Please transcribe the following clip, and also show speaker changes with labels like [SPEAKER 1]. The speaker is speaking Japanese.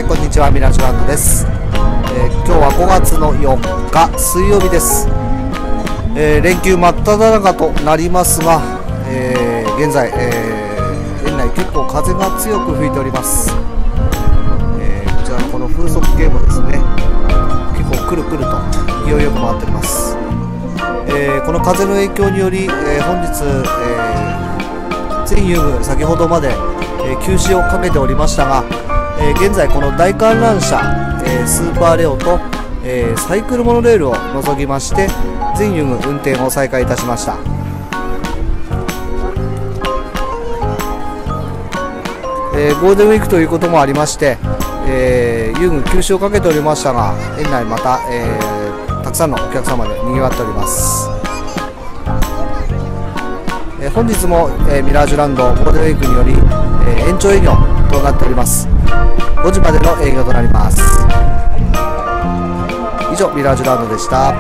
[SPEAKER 1] こんにちは、ミラージュランドです。今日は5月の4日水曜日です。連休真っ只中となりますが、現在、園内結構風が強く吹いております。こちらのこの風速計もですね、結構くるくると勢いよく回っております。この風の影響により、本日、全遊具先ほどまで、休止をかけておりましたが、現在この大観覧車、スーパーレオと、サイクルモノレールを除きまして全遊具運転を再開いたしました。ゴールデンウィークということもありまして、遊具休止をかけておりましたが、園内また、たくさんのお客様で賑わっております。本日も、ミラージュランドゴールデンウィークにより、延長営業となっております。5時までの営業となります。以上、ミラージュランドでした。